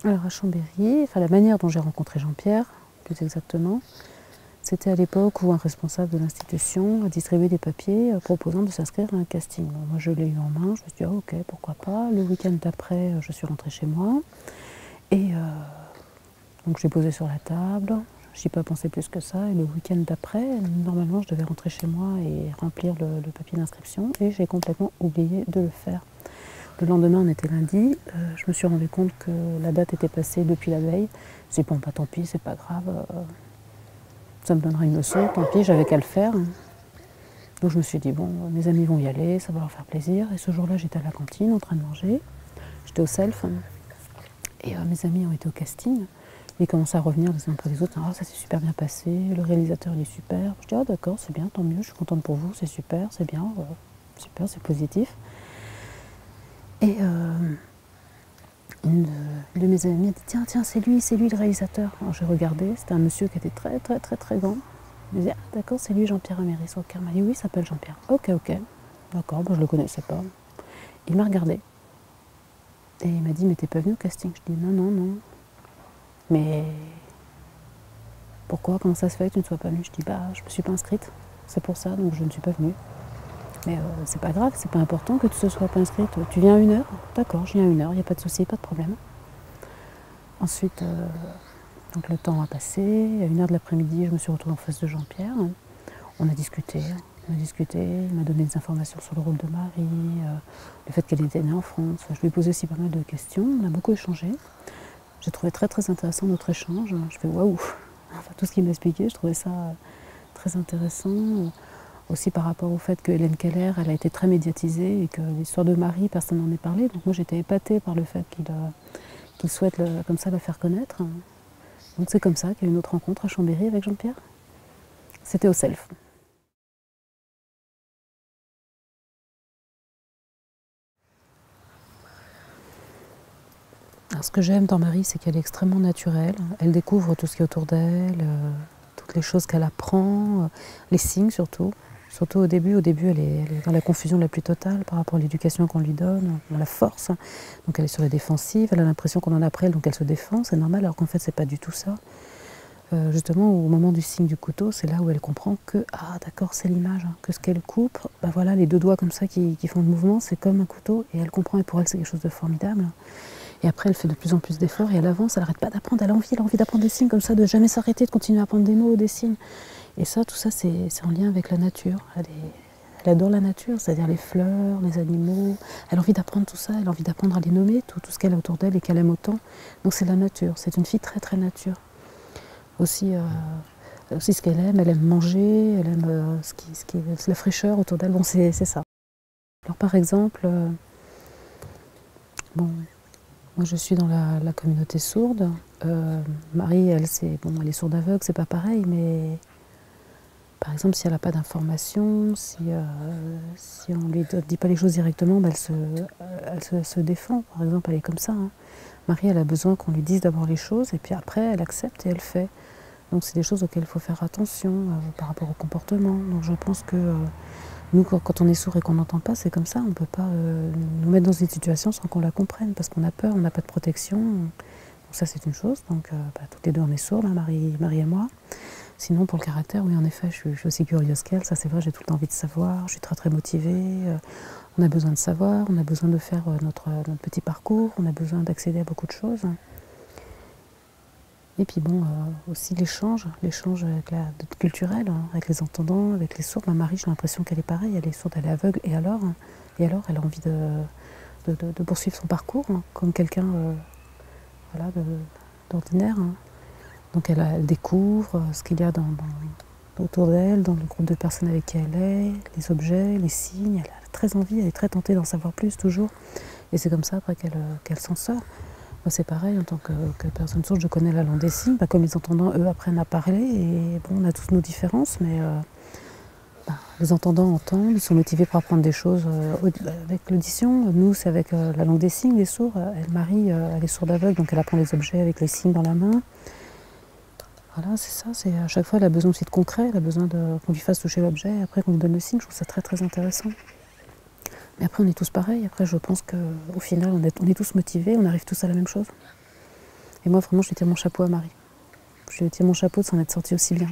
Alors à Chambéry, enfin, la manière dont j'ai rencontré Jean-Pierre, plus exactement, c'était à l'époque où un responsable de l'institution a distribué des papiers proposant de s'inscrire à un casting. Bon, moi je l'ai eu en main, je me suis dit ah, ok, pourquoi pas. Le week-end d'après, je suis rentrée chez moi et donc je l'ai posé sur la table. Je n'y ai pas pensé plus que ça. Et le week-end d'après, normalement, je devais rentrer chez moi et remplir le papier d'inscription et j'ai complètement oublié de le faire. Le lendemain, on était lundi, je me suis rendu compte que la date était passée depuis la veille. J'ai dit bon, bah tant pis, c'est pas grave, ça me donnera une leçon, tant pis, j'avais qu'à le faire. Donc je me suis dit bon, mes amis vont y aller, ça va leur faire plaisir. Et ce jour-là, j'étais à la cantine en train de manger, j'étais au self, et mes amis ont été au casting. Ils commençaient à revenir les uns après les autres, ah ça s'est super bien passé, le réalisateur il est super. Je dis ah d'accord, c'est bien, tant mieux, je suis contente pour vous, c'est super, c'est bien, super, c'est positif. Et une de mes amies a dit tiens, c'est lui le réalisateur. Alors j'ai regardé, c'était un monsieur qui était très grand. Je me disais ah d'accord, c'est lui Jean-Pierre Améris. Il m'a dit oui, il s'appelle Jean-Pierre. Ok, d'accord, bon, je le connaissais pas. Il m'a regardé et il m'a dit mais t'es pas venu au casting? Je dis non. Mais pourquoi, comment ça se fait que tu ne sois pas venu? Je dis bah je me suis pas inscrite, c'est pour ça, donc je ne suis pas venue. Mais c'est pas grave, c'est pas important que tu ne sois pas inscrite. Tu viens à 1h? D'accord, je viens à 1h, il n'y a pas de souci, pas de problème. Ensuite, donc le temps a passé, à 1h de l'après-midi, je me suis retrouvée en face de Jean-Pierre. On a discuté, il m'a donné des informations sur le rôle de Marie, le fait qu'elle était née en France. Enfin, je lui ai posé aussi pas mal de questions, on a beaucoup échangé. J'ai trouvé très intéressant notre échange. Je fais waouh, enfin, tout ce qu'il m'a expliqué, je trouvais ça très intéressant. Aussi par rapport au fait que Hélène Keller, elle a été très médiatisée et que l'histoire de Marie, personne n'en ait parlé. Donc moi j'étais épatée par le fait qu'il souhaite comme ça la faire connaître. Donc c'est comme ça qu'il y a eu une autre rencontre à Chambéry avec Jean-Pierre. C'était au Self. Alors, ce que j'aime dans Marie, c'est qu'elle est extrêmement naturelle. Elle découvre tout ce qui est autour d'elle, toutes les choses qu'elle apprend, les signes surtout. Surtout au début, elle est dans la confusion la plus totale par rapport à l'éducation qu'on lui donne. On la force, donc elle est sur la défensive, elle a l'impression qu'on en a après elle, donc elle se défend, c'est normal, alors qu'en fait c'est pas du tout ça. Justement, au moment du signe du couteau, c'est là où elle comprend que, ah d'accord, c'est l'image, hein, que ce qu'elle coupe, ben voilà, les deux doigts comme ça qui font le mouvement, c'est comme un couteau, et elle comprend, et pour elle c'est quelque chose de formidable. Et après, elle fait de plus en plus d'efforts, et elle avance, elle n'arrête pas d'apprendre, elle a envie d'apprendre des signes comme ça, de jamais s'arrêter, de continuer à apprendre des mots, des signes. Et ça, tout ça, c'est en lien avec la nature. Elle adore la nature, c'est-à-dire les fleurs, les animaux. Elle a envie d'apprendre tout ça, elle a envie d'apprendre à les nommer, tout ce qu'elle a autour d'elle et qu'elle aime autant. Donc c'est la nature, c'est une fille très nature. Aussi ce qu'elle aime manger, elle aime la fraîcheur autour d'elle. Bon, c'est ça. Alors par exemple, bon, moi je suis dans la communauté sourde. Marie, elle est sourde aveugle, c'est pas pareil, mais par exemple, si elle n'a pas d'informations, si on ne lui dit pas les choses directement, ben elle se défend. Par exemple, elle est comme ça. Hein. Marie, elle a besoin qu'on lui dise d'abord les choses, et puis après, elle accepte et elle fait. Donc c'est des choses auxquelles il faut faire attention par rapport au comportement. Donc je pense que nous, quand on est sourd et qu'on n'entend pas, c'est comme ça. On ne peut pas nous mettre dans une situation sans qu'on la comprenne, parce qu'on a peur, on n'a pas de protection. Donc ça, c'est une chose. Donc toutes les deux, on est sourdes, hein, Marie et moi. Sinon, pour le caractère, oui, en effet, je suis aussi curieuse qu'elle. Ça, c'est vrai, j'ai tout le temps envie de savoir. Je suis très motivée. On a besoin de savoir, on a besoin de faire notre petit parcours, on a besoin d'accéder à beaucoup de choses. Et puis bon, aussi l'échange culturel, hein, avec les entendants, avec les sourds. Ma Marie, j'ai l'impression qu'elle est pareille, elle est sourde, elle est aveugle. Et alors, elle a envie de poursuivre son parcours, hein, comme quelqu'un voilà, d'ordinaire. Hein. Donc elle découvre ce qu'il y a autour d'elle, dans le groupe de personnes avec qui elle est, les objets, les signes. Elle a très envie, elle est très tentée d'en savoir plus toujours. Et c'est comme ça après qu'elle s'en sort. Moi c'est pareil, en tant que personne sourde, je connais la langue des signes. Comme les entendants, eux, apprennent à parler. Et bon, on a tous nos différences, mais les entendants entendent, ils sont motivés pour apprendre des choses avec l'audition. Nous, c'est avec la langue des signes, les sourds. Marie, elle est sourde aveugle, donc elle apprend les objets avec les signes dans la main. Voilà, c'est ça, à chaque fois elle a besoin aussi de concret, elle a besoin qu'on lui fasse toucher l'objet, et après qu'on lui donne le signe, je trouve ça très intéressant. Mais après on est tous pareils, après je pense qu'au final on est tous motivés, on arrive tous à la même chose. Et moi, vraiment, je lui tire mon chapeau à Marie. Je lui tire mon chapeau de s'en être sortie aussi bien.